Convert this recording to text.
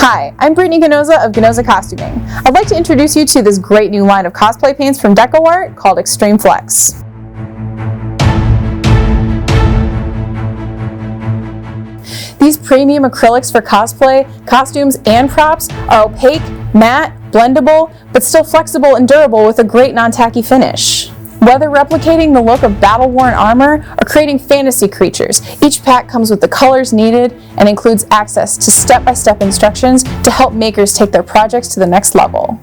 Hi, I'm Brittany Ganoza of Ganoza Costuming. I'd like to introduce you to this great new line of cosplay paints from DecoArt called X-treme Flex. These premium acrylics for cosplay, costumes, and props are opaque, matte, blendable, but still flexible and durable with a great non-tacky finish. Whether replicating the look of battle-worn armor or creating fantasy creatures, each pack comes with the colors needed and includes access to step-by-step instructions to help makers take their projects to the next level.